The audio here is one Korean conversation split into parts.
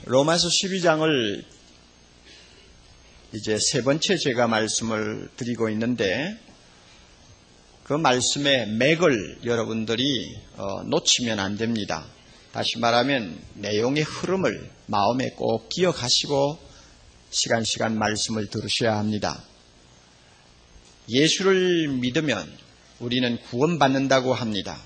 로마서 12장을 이제 세 번째 제가 말씀을 드리고 있는데 그 말씀의 맥을 여러분들이 놓치면 안 됩니다. 다시 말하면 내용의 흐름을 마음에 꼭 기억하시고 시간 말씀을 들으셔야 합니다. 예수를 믿으면 우리는 구원받는다고 합니다.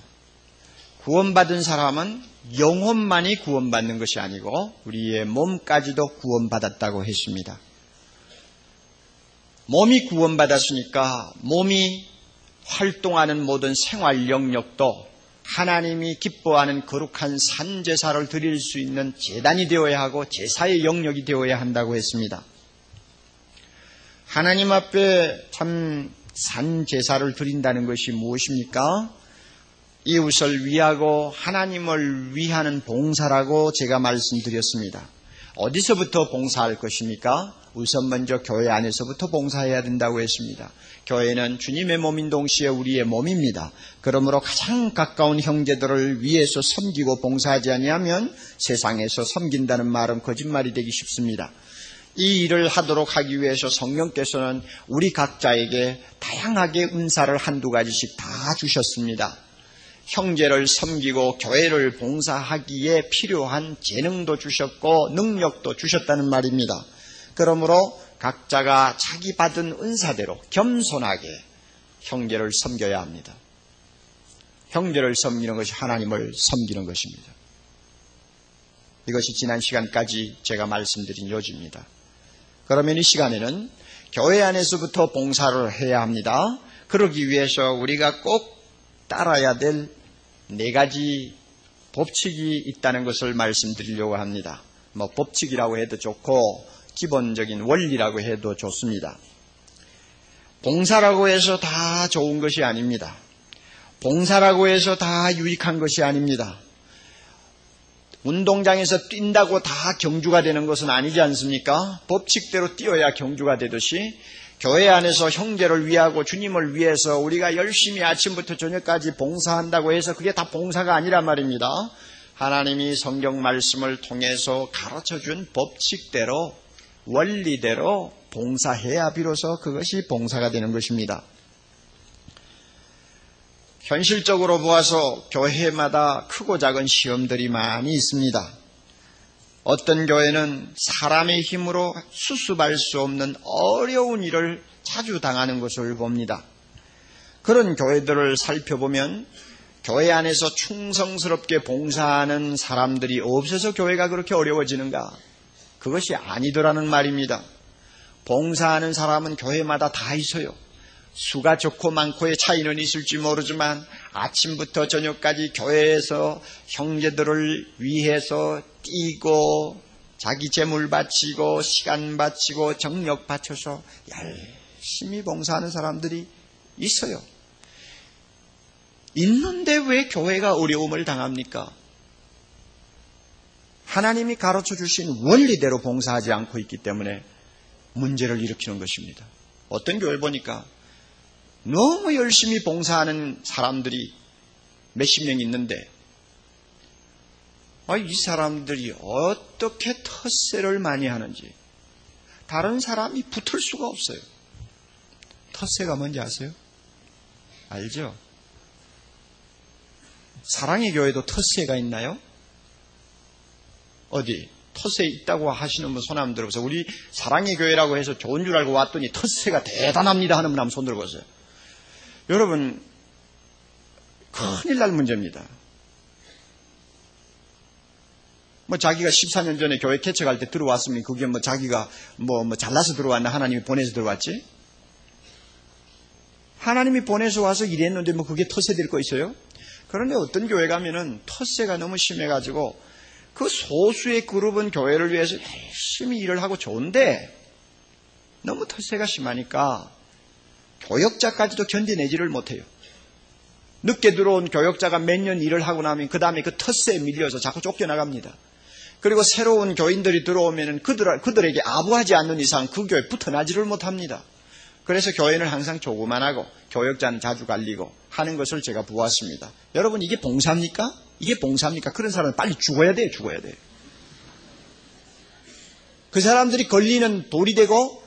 구원받은 사람은 영혼만이 구원받는 것이 아니고 우리의 몸까지도 구원받았다고 했습니다. 몸이 구원받았으니까 몸이 활동하는 모든 생활 영역도 하나님이 기뻐하는 거룩한 산제사를 드릴 수 있는 제단이 되어야 하고 제사의 영역이 되어야 한다고 했습니다. 하나님 앞에 참 산제사를 드린다는 것이 무엇입니까? 이웃을 위하고 하나님을 위하는 봉사라고 제가 말씀드렸습니다. 어디서부터 봉사할 것입니까? 우선 먼저 교회 안에서부터 봉사해야 된다고 했습니다. 교회는 주님의 몸인 동시에 우리의 몸입니다. 그러므로 가장 가까운 형제들을 위해서 섬기고 봉사하지 아니하면 세상에서 섬긴다는 말은 거짓말이 되기 쉽습니다. 이 일을 하도록 하기 위해서 성령께서는 우리 각자에게 다양하게 은사를 한두 가지씩 다 주셨습니다. 형제를 섬기고 교회를 봉사하기에 필요한 재능도 주셨고 능력도 주셨다는 말입니다. 그러므로 각자가 자기 받은 은사대로 겸손하게 형제를 섬겨야 합니다. 형제를 섬기는 것이 하나님을 섬기는 것입니다. 이것이 지난 시간까지 제가 말씀드린 요지입니다. 그러면 이 시간에는 교회 안에서부터 봉사를 해야 합니다. 그러기 위해서 우리가 꼭 따라야 될 4가지 법칙이 있다는 것을 말씀드리려고 합니다. 법칙이라고 해도 좋고 기본적인 원리라고 해도 좋습니다. 봉사라고 해서 다 좋은 것이 아닙니다. 봉사라고 해서 다 유익한 것이 아닙니다. 운동장에서 뛴다고 다 경주가 되는 것은 아니지 않습니까? 법칙대로 뛰어야 경주가 되듯이 교회 안에서 형제를 위하고 주님을 위해서 우리가 열심히 아침부터 저녁까지 봉사한다고 해서 그게 다 봉사가 아니란 말입니다. 하나님이 성경 말씀을 통해서 가르쳐준 법칙대로 원리대로 봉사해야 비로소 그것이 봉사가 되는 것입니다. 현실적으로 보아서 교회마다 크고 작은 시험들이 많이 있습니다. 어떤 교회는 사람의 힘으로 수습할 수 없는 어려운 일을 자주 당하는 것을 봅니다. 그런 교회들을 살펴보면 교회 안에서 충성스럽게 봉사하는 사람들이 없어서 교회가 그렇게 어려워지는가? 그것이 아니더라는 말입니다. 봉사하는 사람은 교회마다 다 있어요. 수가 좋고 많고의 차이는 있을지 모르지만 아침부터 저녁까지 교회에서 형제들을 위해서 뛰고 자기 재물 바치고 시간 바치고 정력 바쳐서 열심히 봉사하는 사람들이 있어요. 있는데 왜 교회가 어려움을 당합니까? 하나님이 가르쳐 주신 원리대로 봉사하지 않고 있기 때문에 문제를 일으키는 것입니다. 어떤 교회를 보니까 너무 열심히 봉사하는 사람들이 몇십 명 있는데 이 사람들이 어떻게 텃세를 많이 하는지 다른 사람이 붙을 수가 없어요. 텃세가 뭔지 아세요? 알죠? 사랑의 교회도 텃세가 있나요? 어디? 텃세 있다고 하시는 분 손 한번 들어보세요. 우리 사랑의 교회라고 해서 좋은 줄 알고 왔더니 텃세가 대단합니다 하는 분 한번 손 들어보세요. 여러분, 큰일 날 문제입니다. 자기가 14년 전에 교회 개척할 때 들어왔으면 그게 자기가 잘나서 들어왔나 하나님이 보내서 들어왔지? 하나님이 보내서 와서 일했는데 그게 텃세 될 거 있어요? 그런데 어떤 교회 가면은 텃세가 너무 심해가지고 그 소수의 그룹은 교회를 위해서 열심히 일을 하고 좋은데 너무 텃세가 심하니까 교역자까지도 견뎌내지를 못해요. 늦게 들어온 교역자가 몇 년 일을 하고 나면 그 다음에 그 텃세에 밀려서 자꾸 쫓겨나갑니다. 그리고 새로운 교인들이 들어오면 그들에게 아부하지 않는 이상 그 교회에 붙어나지를 못합니다. 그래서 교회는 항상 조그만하고 교역자는 자주 갈리고 하는 것을 제가 보았습니다. 여러분, 이게 봉사입니까? 이게 봉사입니까? 그런 사람은 빨리 죽어야 돼요. 죽어야 돼요. 그 사람들이 걸리는 돌이 되고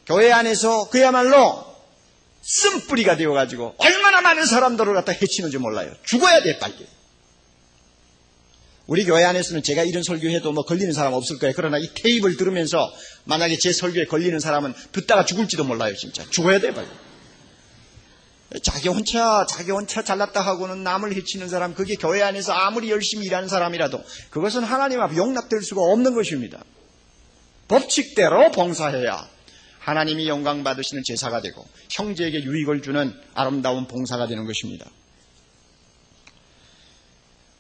교회 안에서 그야말로 쓴뿌리가 되어가지고 얼마나 많은 사람들을 갖다 해치는지 몰라요. 죽어야 돼 빨리. 우리 교회 안에서는 제가 이런 설교해도 뭐 걸리는 사람 없을 거예요. 그러나 이 테이프를 들으면서 만약에 제 설교에 걸리는 사람은 듣다가 죽을지도 몰라요. 진짜 죽어야 돼 빨리. 자기 혼자 잘났다 하고는 남을 해치는 사람, 그게 교회 안에서 아무리 열심히 일하는 사람이라도 그것은 하나님 앞에 용납될 수가 없는 것입니다. 법칙대로 봉사해야 하나님이 영광 받으시는 제사가 되고 형제에게 유익을 주는 아름다운 봉사가 되는 것입니다.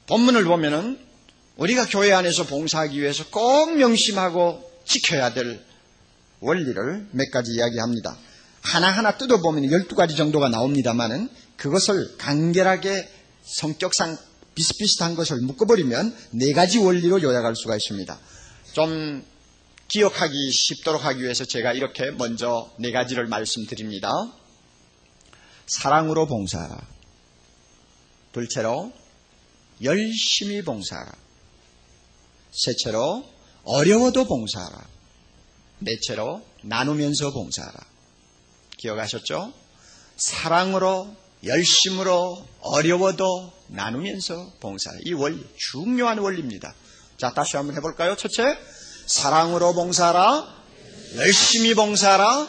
본문을 보면은 우리가 교회 안에서 봉사하기 위해서 꼭 명심하고 지켜야 될 원리를 몇 가지 이야기합니다. 하나하나 뜯어보면 12가지 정도가 나옵니다만은 그것을 간결하게 성격상 비슷비슷한 것을 묶어버리면 4가지 원리로 요약할 수가 있습니다. 좀 기억하기 쉽도록 하기 위해서 제가 이렇게 먼저 4가지를 말씀드립니다. 사랑으로 봉사하라. 둘째로 열심히 봉사하라. 셋째로 어려워도 봉사하라. 넷째로 나누면서 봉사하라. 기억하셨죠? 사랑으로, 열심으로, 어려워도 나누면서 봉사하라. 이 원리, 중요한 원리입니다. 자, 다시 한번 해볼까요? 첫째, 사랑으로 봉사하라, 열심히 봉사하라,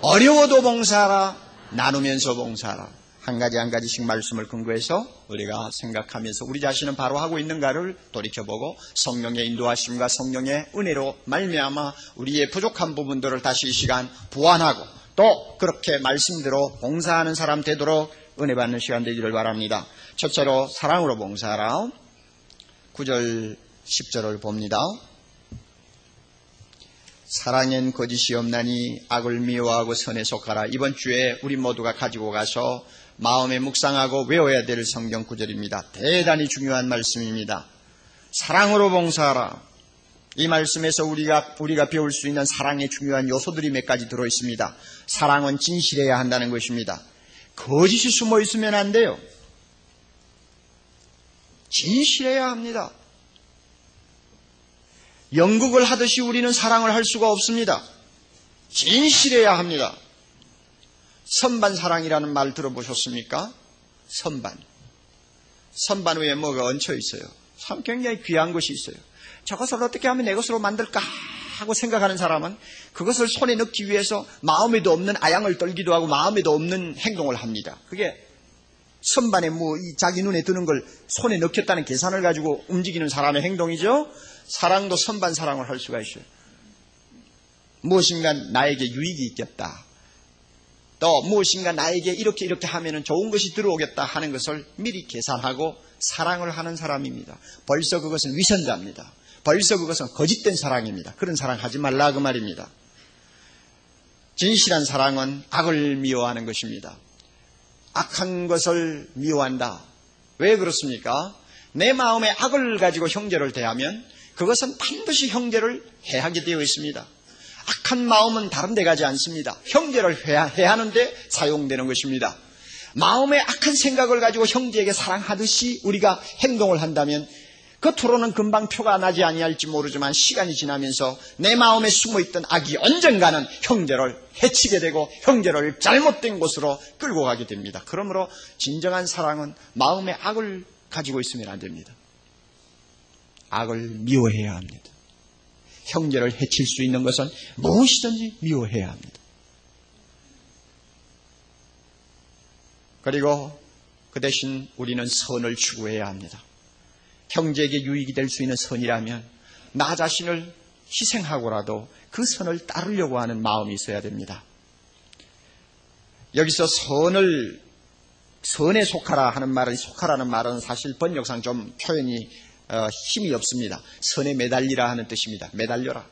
어려워도 봉사하라, 나누면서 봉사하라. 한 가지씩 말씀을 근거해서 우리가 생각하면서 우리 자신은 바로 하고 있는가를 돌이켜보고 성령의 인도하심과 성령의 은혜로 말미암아 우리의 부족한 부분들을 다시 이 시간 보완하고 또 그렇게 말씀대로 봉사하는 사람 되도록 은혜 받는 시간 되기를 바랍니다. 첫째로 사랑으로 봉사하라. 9절 10절을 봅니다. 사랑엔 거짓이 없나니 악을 미워하고 선에 속하라. 이번 주에 우리 모두가 가지고 가서 마음에 묵상하고 외워야 될 성경 구절입니다. 대단히 중요한 말씀입니다. 사랑으로 봉사하라. 이 말씀에서 우리가 배울 수 있는 사랑의 중요한 요소들이 몇 가지 들어있습니다. 사랑은 진실해야 한다는 것입니다. 거짓이 숨어 있으면 안 돼요. 진실해야 합니다. 연극을 하듯이 우리는 사랑을 할 수가 없습니다. 진실해야 합니다. 선반사랑이라는 말 들어보셨습니까? 선반 위에 뭐가 얹혀 있어요. 참 굉장히 귀한 것이 있어요. 저것을 어떻게 하면 내 것으로 만들까 하고 생각하는 사람은 그것을 손에 넣기 위해서 마음에도 없는 아양을 떨기도 하고 마음에도 없는 행동을 합니다. 그게 선반에 자기 눈에 드는 걸 손에 넣겠다는 계산을 가지고 움직이는 사람의 행동이죠. 사랑도 선반사랑을 할 수가 있어요. 무엇인가 나에게 유익이 있겠다. 또 무엇인가 나에게 이렇게 하면 좋은 것이 들어오겠다 하는 것을 미리 계산하고 사랑을 하는 사람입니다. 벌써 그것은 위선자입니다. 벌써 그것은 거짓된 사랑입니다. 그런 사랑 하지 말라 그 말입니다. 진실한 사랑은 악을 미워하는 것입니다. 악한 것을 미워한다. 왜 그렇습니까? 내 마음에 악을 가지고 형제를 대하면 그것은 반드시 형제를 해하게 되어 있습니다. 악한 마음은 다른 데 가지 않습니다. 형제를 해하는데 사용되는 것입니다. 마음에 악한 생각을 가지고 형제에게 사랑하듯이 우리가 행동을 한다면 겉으로는 금방 표가 나지 아니할지 모르지만 시간이 지나면서 내 마음에 숨어있던 악이 언젠가는 형제를 해치게 되고 형제를 잘못된 곳으로 끌고 가게 됩니다. 그러므로 진정한 사랑은 마음에 악을 가지고 있으면 안 됩니다. 악을 미워해야 합니다. 형제를 해칠 수 있는 것은 무엇이든지 미워해야 합니다. 그리고 그 대신 우리는 선을 추구해야 합니다. 형제에게 유익이 될 수 있는 선이라면 나 자신을 희생하고라도 그 선을 따르려고 하는 마음이 있어야 됩니다. 여기서 선에 속하라 하는 말은, 속하라는 말은 사실 번역상 좀 표현이 힘이 없습니다. 선에 매달리라 하는 뜻입니다. 매달려라.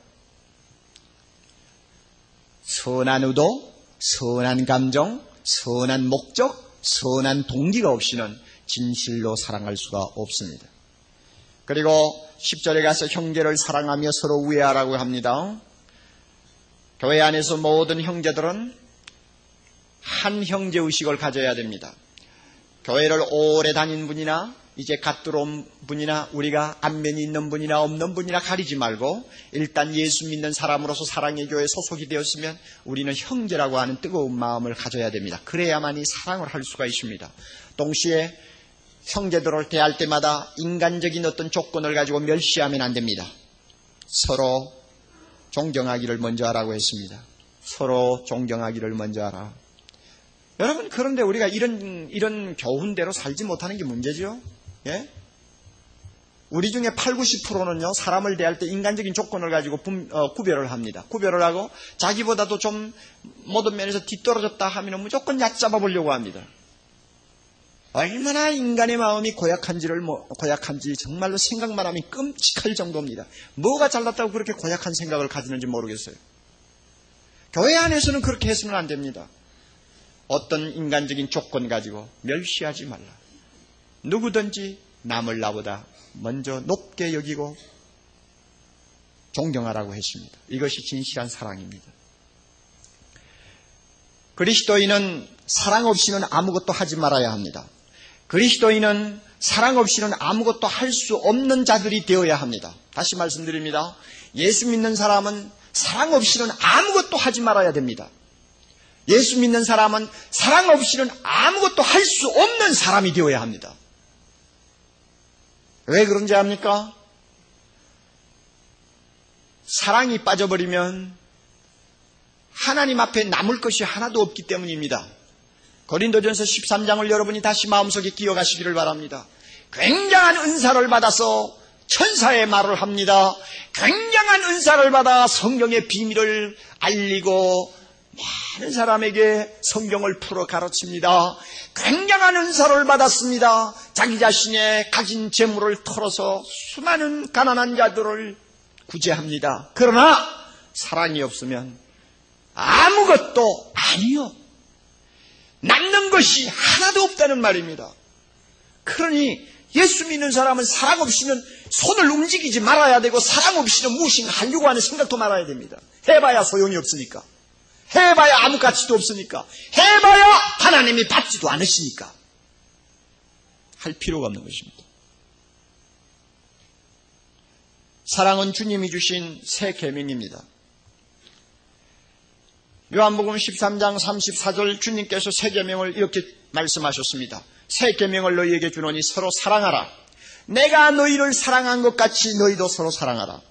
선한 의도, 선한 감정, 선한 목적, 선한 동기가 없이는 진실로 사랑할 수가 없습니다. 그리고 10절에 가서 형제를 사랑하며 서로 우애하라고 합니다. 교회 안에서 모든 형제들은 한 형제의식을 가져야 됩니다. 교회를 오래 다닌 분이나 이제 갓 들어온 분이나 우리가 안면이 있는 분이나 없는 분이나 가리지 말고 일단 예수 믿는 사람으로서 사랑의 교회에 소속이 되었으면 우리는 형제라고 하는 뜨거운 마음을 가져야 됩니다. 그래야만이 사랑을 할 수가 있습니다. 동시에 형제들을 대할 때마다 인간적인 어떤 조건을 가지고 멸시하면 안 됩니다. 서로 존경하기를 먼저 하라고 했습니다. 서로 존경하기를 먼저 하라. 여러분, 그런데 우리가 이런 교훈대로 살지 못하는 게 문제죠. 예? 우리 중에 80~90%는요, 사람을 대할 때 인간적인 조건을 가지고 구별을 합니다. 구별을 하고 자기보다도 좀 모든 면에서 뒤떨어졌다 하면 무조건 얕잡아 보려고 합니다. 얼마나 인간의 마음이 고약한지 정말로 생각만 하면 끔찍할 정도입니다. 뭐가 잘났다고 그렇게 고약한 생각을 가지는지 모르겠어요. 교회 안에서는 그렇게 해서는 안 됩니다. 어떤 인간적인 조건 가지고 멸시하지 말라. 누구든지 남을 나보다 먼저 높게 여기고 존경하라고 했습니다. 이것이 진실한 사랑입니다. 그리스도인은 사랑 없이는 아무것도 하지 말아야 합니다. 그리스도인은 사랑 없이는 아무것도 할 수 없는 자들이 되어야 합니다. 다시 말씀드립니다. 예수 믿는 사람은 사랑 없이는 아무것도 하지 말아야 됩니다. 예수 믿는 사람은 사랑 없이는 아무것도 할 수 없는 사람이 되어야 합니다. 왜 그런지 압니까? 사랑이 빠져버리면 하나님 앞에 남을 것이 하나도 없기 때문입니다. 고린도전서 13장을 여러분이 다시 마음속에 기억하시기를 바랍니다. 굉장한 은사를 받아서 천사의 말을 합니다. 굉장한 은사를 받아 성경의 비밀을 알리고 많은 사람에게 성경을 풀어 가르칩니다. 굉장한 은사를 받았습니다. 자기 자신의 가진 재물을 털어서 수많은 가난한 자들을 구제합니다. 그러나 사랑이 없으면 아무것도 아니요. 남는 것이 하나도 없다는 말입니다. 그러니 예수 믿는 사람은 사랑 없이는 손을 움직이지 말아야 되고 사랑 없이는 무엇인가 하려고 하는 생각도 말아야 됩니다. 해봐야 소용이 없으니까. 해봐야 아무 가치도 없으니까. 해봐야 하나님이 받지도 않으시니까. 할 필요가 없는 것입니다. 사랑은 주님이 주신 새 계명입니다. 요한복음 13장 34절 주님께서 새 계명을 이렇게 말씀하셨습니다. 새 계명을 너희에게 주노니 서로 사랑하라. 내가 너희를 사랑한 것 같이 너희도 서로 사랑하라.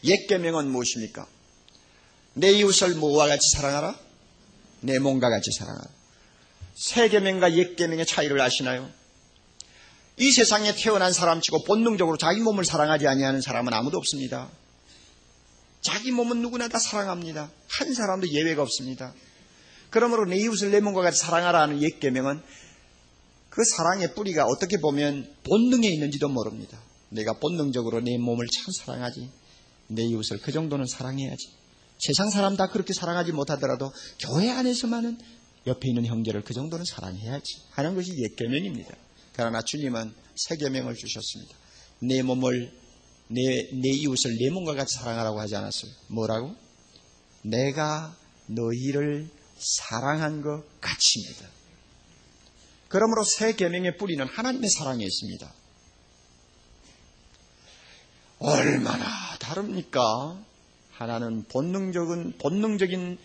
옛 계명은 무엇입니까? 내 이웃을 뭐와 같이 사랑하라? 내 몸과 같이 사랑하라. 새 계명과 옛 계명의 차이를 아시나요? 이 세상에 태어난 사람치고 본능적으로 자기 몸을 사랑하지 아니하는 사람은 아무도 없습니다. 자기 몸은 누구나 다 사랑합니다. 한 사람도 예외가 없습니다. 그러므로 내 이웃을 내 몸과 같이 사랑하라 하는 옛 계명은 그 사랑의 뿌리가 어떻게 보면 본능에 있는지도 모릅니다. 내가 본능적으로 내 몸을 참 사랑하지, 내 이웃을 그 정도는 사랑해야지. 세상 사람 다 그렇게 사랑하지 못하더라도 교회 안에서만은 옆에 있는 형제를 그 정도는 사랑해야지 하는 것이 옛 계명입니다. 그러나 주님은 새 계명을 주셨습니다. 내 몸을 내 이웃을 내 몸과 같이 사랑하라고 하지 않았어요. 뭐라고? 내가 너희를 사랑한 것 같이입니다. 그러므로 새 계명의 뿌리는 하나님의 사랑에 있습니다. 얼마나 다릅니까? 하나는 본능적인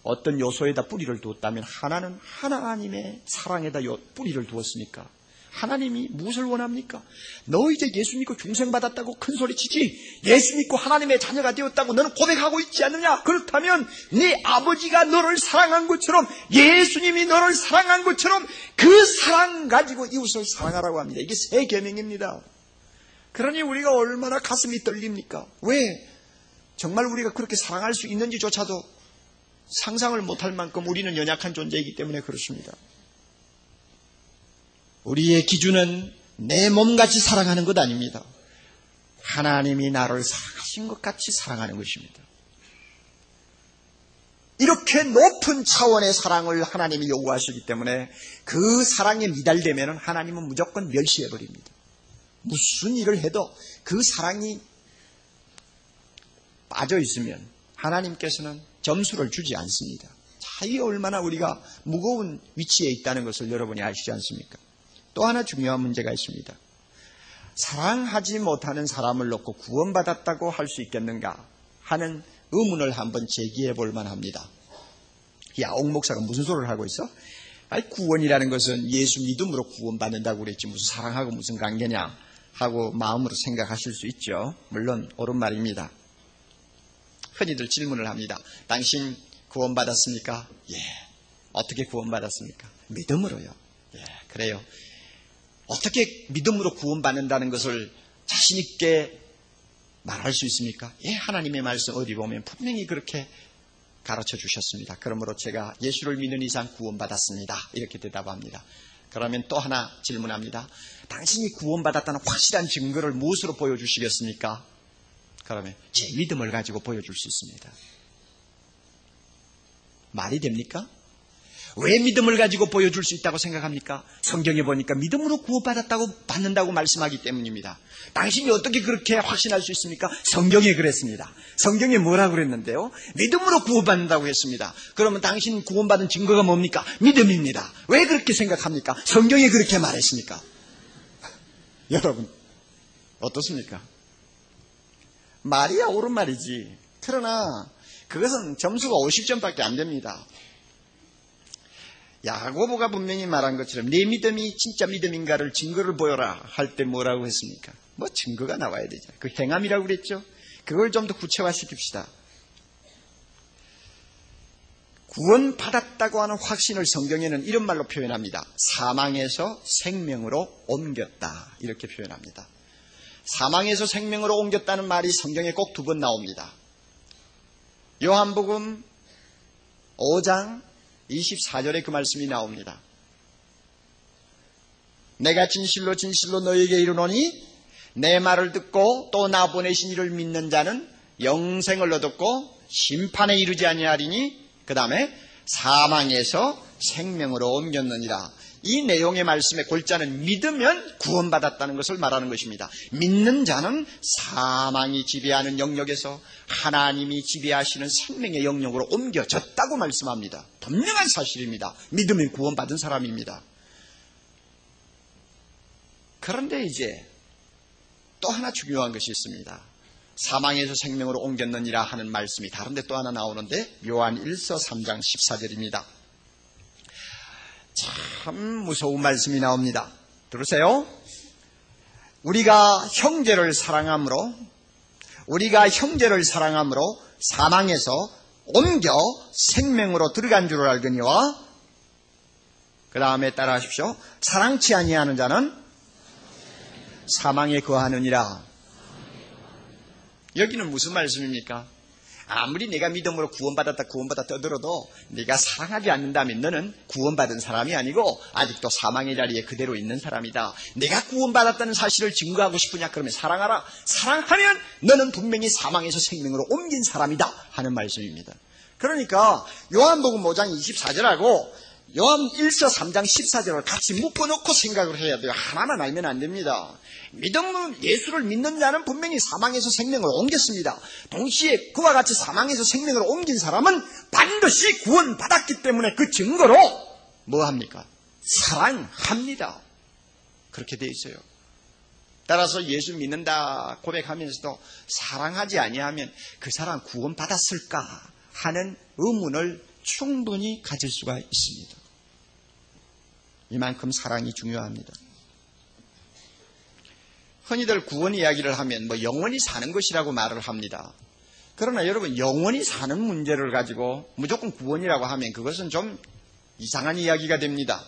어떤 요소에다 뿌리를 두었다면 하나는 하나님의 사랑에다 뿌리를 두었으니까. 하나님이 무엇을 원합니까? 너 이제 예수 믿고 중생받았다고 큰 소리치지, 예수 믿고 하나님의 자녀가 되었다고 너는 고백하고 있지 않느냐? 그렇다면 네 아버지가 너를 사랑한 것처럼, 예수님이 너를 사랑한 것처럼 그 사랑 가지고 이웃을 사랑하라고 합니다. 이게 새 계명입니다. 그러니 우리가 얼마나 가슴이 떨립니까? 왜? 정말 우리가 그렇게 사랑할 수 있는지조차도 상상을 못할 만큼 우리는 연약한 존재이기 때문에 그렇습니다. 우리의 기준은 내 몸같이 사랑하는 것 아닙니다. 하나님이 나를 사랑하신 것 같이 사랑하는 것입니다. 이렇게 높은 차원의 사랑을 하나님이 요구하시기 때문에 그 사랑에 미달되면 하나님은 무조건 멸시해버립니다. 무슨 일을 해도 그 사랑이 빠져 있으면 하나님께서는 점수를 주지 않습니다. 자, 이게 얼마나 우리가 무거운 위치에 있다는 것을 여러분이 아시지 않습니까? 또 하나 중요한 문제가 있습니다. 사랑하지 못하는 사람을 놓고 구원받았다고 할 수 있겠는가 하는 의문을 한번 제기해 볼 만합니다. 야, 옥 목사가 무슨 소리를 하고 있어? 아니, 구원이라는 것은 예수 믿음으로 구원받는다고 그랬지 무슨 사랑하고 무슨 관계냐 하고 마음으로 생각하실 수 있죠. 물론 옳은 말입니다. 흔히들 질문을 합니다. 당신 구원받았습니까? 예. 어떻게 구원받았습니까? 믿음으로요. 예, 그래요. 어떻게 믿음으로 구원받는다는 것을 자신 있게 말할 수 있습니까? 예, 하나님의 말씀 어디 보면 분명히 그렇게 가르쳐 주셨습니다. 그러므로 제가 예수를 믿는 이상 구원받았습니다. 이렇게 대답합니다. 그러면 또 하나 질문합니다. 당신이 구원받았다는 확실한 증거를 무엇으로 보여주시겠습니까? 그러면 제 믿음을 가지고 보여줄 수 있습니다. 말이 됩니까? 왜 믿음을 가지고 보여줄 수 있다고 생각합니까? 성경에 보니까 믿음으로 구원받았다고 받는다고 말씀하기 때문입니다. 당신이 어떻게 그렇게 확신할 수 있습니까? 성경에 그랬습니다. 성경에 뭐라고 그랬는데요? 믿음으로 구원받는다고 했습니다. 그러면 당신 구원받은 증거가 뭡니까? 믿음입니다. 왜 그렇게 생각합니까? 성경에 그렇게 말했습니까? 여러분 어떻습니까? 말이야 옳은 말이지. 그러나 그것은 점수가 50점밖에 안 됩니다. 야고보가 분명히 말한 것처럼 내 믿음이 진짜 믿음인가를 증거를 보여라 할 때 뭐라고 했습니까? 뭐 증거가 나와야 되죠. 그 행함이라고 그랬죠. 그걸 좀 더 구체화시킵시다. 구원받았다고 하는 확신을 성경에는 이런 말로 표현합니다. 사망에서 생명으로 옮겼다 이렇게 표현합니다. 사망에서 생명으로 옮겼다는 말이 성경에 꼭 2번 나옵니다. 요한복음 5장 24절에 그 말씀이 나옵니다. 내가 진실로 진실로 너에게 이르노니 내 말을 듣고 또 나 보내신 이를 믿는 자는 영생을 얻었고 심판에 이르지 아니하리니 그 다음에 사망에서 생명으로 옮겼느니라. 이 내용의 말씀의 골자는 믿으면 구원받았다는 것을 말하는 것입니다. 믿는 자는 사망이 지배하는 영역에서 하나님이 지배하시는 생명의 영역으로 옮겨졌다고 말씀합니다. 분명한 사실입니다. 믿으면 구원받은 사람입니다. 그런데 이제 또 하나 중요한 것이 있습니다. 사망에서 생명으로 옮겼느니라 하는 말씀이 다른데 또 하나 나오는데 요한 1서 3장 14절입니다. 참 무서운 말씀이 나옵니다. 들으세요. 우리가 형제를 사랑함으로 사망에서 옮겨 생명으로 들어간 줄을 알거니와 그 다음에 따라하십시오. 사랑치 아니하는 자는 사망에 거하느니라. 여기는 무슨 말씀입니까? 아무리 내가 믿음으로 구원받았다 떠들어도 네가 사랑하지 않는다면 너는 구원받은 사람이 아니고 아직도 사망의 자리에 그대로 있는 사람이다. 내가 구원받았다는 사실을 증거하고 싶으냐? 그러면 사랑하라. 사랑하면 너는 분명히 사망에서 생명으로 옮긴 사람이다 하는 말씀입니다. 그러니까 요한복음 5장 24절하고 요한 1서 3장 14절을 같이 묶어놓고 생각을 해야 돼요. 하나만 알면 안 됩니다. 믿음은 예수를 믿는 자는 분명히 사망에서 생명을 옮겼습니다. 동시에 그와 같이 사망에서 생명을 옮긴 사람은 반드시 구원받았기 때문에 그 증거로 뭐합니까? 사랑합니다. 그렇게 돼 있어요. 따라서 예수 믿는다 고백하면서도 사랑하지 아니하면 그 사람 구원받았을까 하는 의문을 충분히 가질 수가 있습니다. 이만큼 사랑이 중요합니다. 흔히들 구원 이야기를 하면 뭐 영원히 사는 것이라고 말을 합니다. 그러나 여러분 영원히 사는 문제를 가지고 무조건 구원이라고 하면 그것은 좀 이상한 이야기가 됩니다.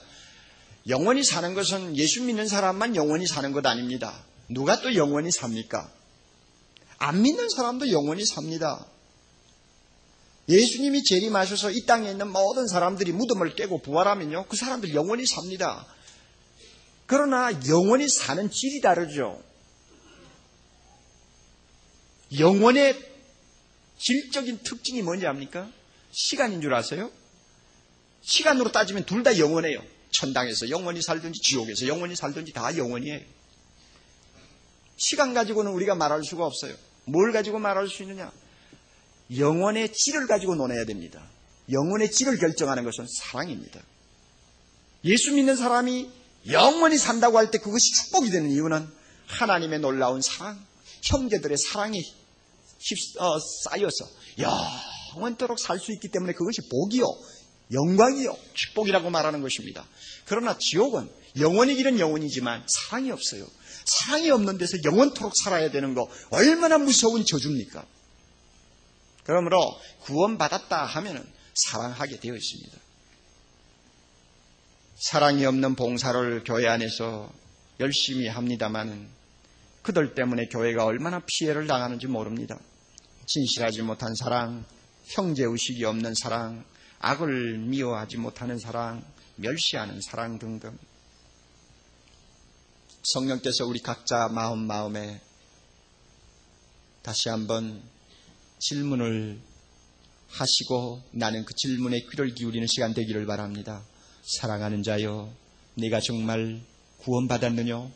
영원히 사는 것은 예수 믿는 사람만 영원히 사는 것 아닙니다. 누가 또 영원히 삽니까? 안 믿는 사람도 영원히 삽니다. 예수님이 재림하셔서 이 땅에 있는 모든 사람들이 무덤을 깨고 부활하면요, 그 사람들 영원히 삽니다. 그러나 영원히 사는 질이 다르죠. 영원의 질적인 특징이 뭔지 압니까? 시간인 줄 아세요? 시간으로 따지면 둘 다 영원해요. 천당에서 영원히 살든지 지옥에서 영원히 살든지 다 영원이에요. 시간 가지고는 우리가 말할 수가 없어요. 뭘 가지고 말할 수 있느냐? 영혼의 질을 가지고 논해야 됩니다. 영혼의 질을 결정하는 것은 사랑입니다. 예수 믿는 사람이 영원히 산다고 할 때 그것이 축복이 되는 이유는 하나님의 놀라운 사랑, 형제들의 사랑이 쌓여서 영원토록 살 수 있기 때문에 그것이 복이요, 영광이요, 축복이라고 말하는 것입니다. 그러나 지옥은 영원이기는 영원이지만 사랑이 없어요. 사랑이 없는 데서 영원토록 살아야 되는 거 얼마나 무서운 저주입니까? 그러므로 구원받았다 하면은 사랑하게 되어 있습니다. 사랑이 없는 봉사를 교회 안에서 열심히 합니다만 그들 때문에 교회가 얼마나 피해를 당하는지 모릅니다. 진실하지 못한 사랑, 형제의식이 없는 사랑, 악을 미워하지 못하는 사랑, 멸시하는 사랑 등등. 성령께서 우리 각자 마음에 다시 한번 질문을 하시고 나는 그 질문에 귀를 기울이는 시간 되기를 바랍니다. 사랑하는 자여, 네가 정말 구원받았느냐?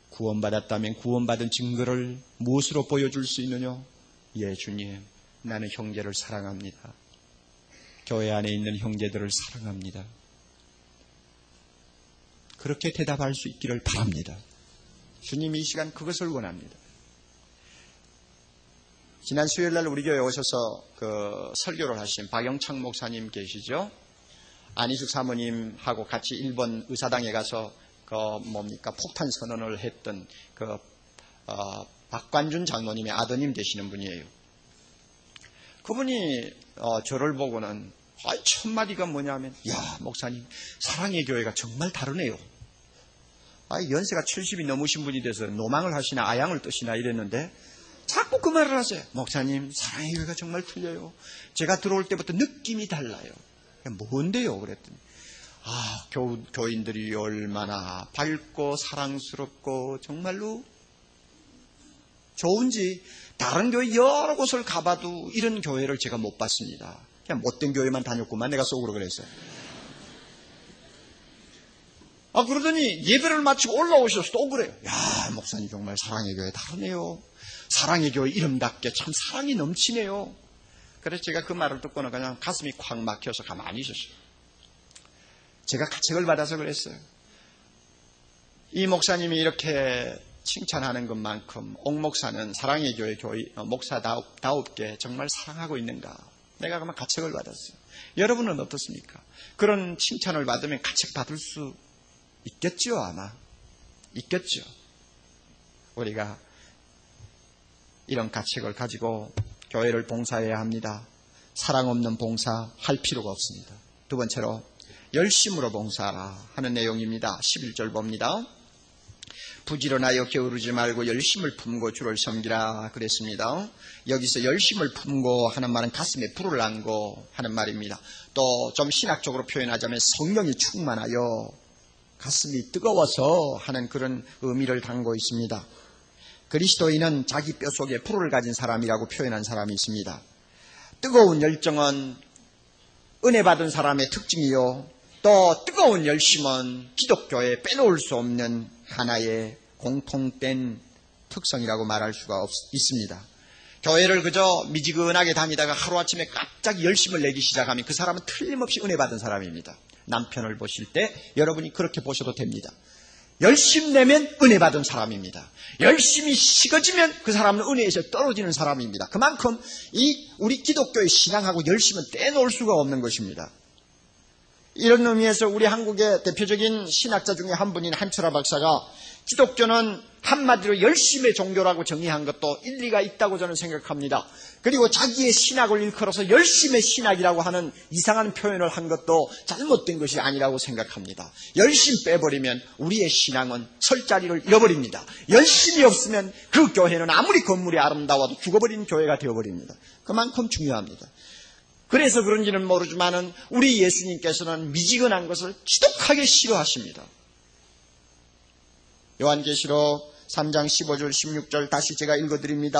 구원받았다면 구원받은 증거를 무엇으로 보여줄 수 있느냐? 예, 주님, 나는 형제를 사랑합니다. 교회 안에 있는 형제들을 사랑합니다. 그렇게 대답할 수 있기를 바랍니다. 주님이 이 시간 그것을 원합니다. 지난 수요일날 우리 교회에 오셔서 설교를 하신 박영창 목사님 계시죠? 안희숙 사모님하고 같이 일본 의사당에 가서 폭탄 선언을 했던 박관준 장로님의 아드님 되시는 분이에요. 그분이 저를 보고는 첫 마디가 뭐냐면, 야, 목사님, 사랑의 교회가 정말 다르네요. 연세가 70이 넘으신 분이 돼서 노망을 하시나 아양을 뜨시나 이랬는데 자꾸 그 말을 하세요. 목사님, 사랑의 교회가 정말 틀려요. 제가 들어올 때부터 느낌이 달라요. 뭔데요? 그랬더니 교인들이 얼마나 밝고 사랑스럽고 정말로 좋은지 다른 교회 여러 곳을 가봐도 이런 교회를 제가 못 봤습니다. 그냥 못된 교회만 다녔구만 내가 속으로 그랬어요. 그러더니 예배를 마치고 올라오셔서 또 그래요. 야, 목사님 정말 사랑의 교회 다르네요. 사랑의 교회 이름답게 참 사랑이 넘치네요. 그래서 제가 그 말을 듣고는 그냥 가슴이 콱 막혀서 가만히 있었어요. 제가 가책을 받아서 그랬어요. 이 목사님이 이렇게 칭찬하는 것만큼 옥 목사는 사랑의 교회 목사다웁게 정말 사랑하고 있는가? 내가 그만 가책을 받았어요. 여러분은 어떻습니까? 그런 칭찬을 받으면 가책받을 수 있겠죠, 아마. 있겠죠. 우리가 이런 가책을 가지고 교회를 봉사해야 합니다. 사랑 없는 봉사 할 필요가 없습니다. 두 번째로 열심으로 봉사하라 하는 내용입니다. 11절 봅니다. 부지런하여 게으르지 말고 열심을 품고 주를 섬기라 그랬습니다. 여기서 열심을 품고 하는 말은 가슴에 불을 안고 하는 말입니다. 또 좀 신학적으로 표현하자면 성령이 충만하여 가슴이 뜨거워서 하는 그런 의미를 담고 있습니다. 그리스도인은 자기 뼈속에 불을 가진 사람이라고 표현한 사람이 있습니다. 뜨거운 열정은 은혜 받은 사람의 특징이요, 또 뜨거운 열심은 기독교에 빼놓을 수 없는 하나의 공통된 특성이라고 말할 수가 있습니다. 교회를 그저 미지근하게 다니다가 하루아침에 갑자기 열심을 내기 시작하면 그 사람은 틀림없이 은혜 받은 사람입니다. 남편을 보실 때 여러분이 그렇게 보셔도 됩니다. 열심 내면 은혜 받은 사람입니다. 열심히 식어지면 그 사람은 은혜에서 떨어지는 사람입니다. 그만큼 우리 기독교의 신앙하고 열심은 떼놓을 수가 없는 것입니다. 이런 의미에서 우리 한국의 대표적인 신학자 중에 한 분인 한철아 박사가 기독교는 한마디로 열심의 종교라고 정의한 것도 일리가 있다고 저는 생각합니다. 그리고 자기의 신학을 일컬어서 열심의 신학이라고 하는 이상한 표현을 한 것도 잘못된 것이 아니라고 생각합니다. 열심 빼버리면 우리의 신앙은 설 자리를 잃어버립니다. 열심이 없으면 그 교회는 아무리 건물이 아름다워도 죽어버린 교회가 되어버립니다. 그만큼 중요합니다. 그래서 그런지는 모르지만은 우리 예수님께서는 미지근한 것을 지독하게 싫어하십니다. 요한계시록 3장 15절 16절 다시 제가 읽어드립니다.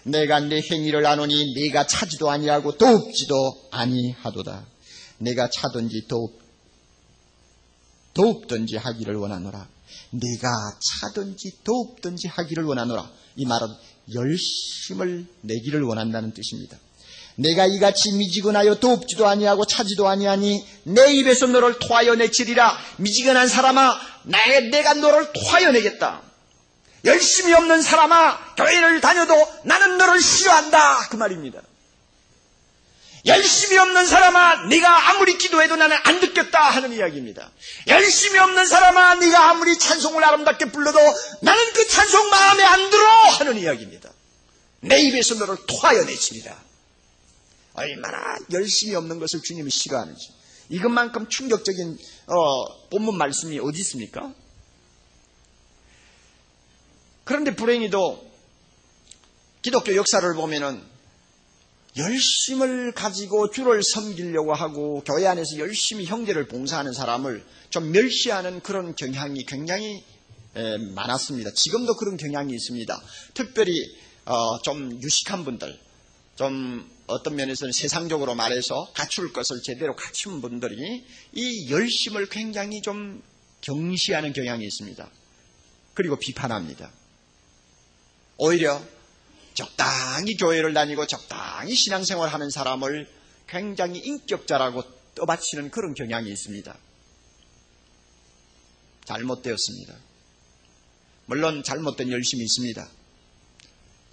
내가 내 행위를 아노니 네가 차지도 아니하고 더웁지도 아니하도다. 내가 차든지 더웁든지 하기를 원하노라. 네가 차든지 더웁든지 하기를 원하노라. 이 말은 열심을 내기를 원한다는 뜻입니다. 내가 이같이 미지근하여 돕지도 아니하고 차지도 아니하니 내 입에서 너를 토하여 내치리라. 미지근한 사람아, 내가 너를 토하여 내겠다. 열심히 없는 사람아, 교회를 다녀도 나는 너를 싫어한다, 그 말입니다. 열심히 없는 사람아, 네가 아무리 기도해도 나는 안 듣겠다 하는 이야기입니다. 열심히 없는 사람아, 네가 아무리 찬송을 아름답게 불러도 나는 그 찬송 마음에 안 들어 하는 이야기입니다. 내 입에서 너를 토하여 내치리라. 얼마나 열심히 없는 것을 주님이 싫어하는지. 이것만큼 충격적인 본문 말씀이 어디 있습니까? 그런데 불행히도 기독교 역사를 보면은 열심을 가지고 주를 섬기려고 하고 교회 안에서 열심히 형제를 봉사하는 사람을 좀 멸시하는 그런 경향이 굉장히 많았습니다. 지금도 그런 경향이 있습니다. 특별히 좀 유식한 분들, 좀 어떤 면에서는 세상적으로 말해서 갖출 것을 제대로 갖춘 분들이 이 열심을 굉장히 좀 경시하는 경향이 있습니다. 그리고 비판합니다. 오히려 적당히 교회를 다니고 적당히 신앙생활하는 사람을 굉장히 인격자라고 떠받치는 그런 경향이 있습니다. 잘못되었습니다. 물론 잘못된 열심이 있습니다.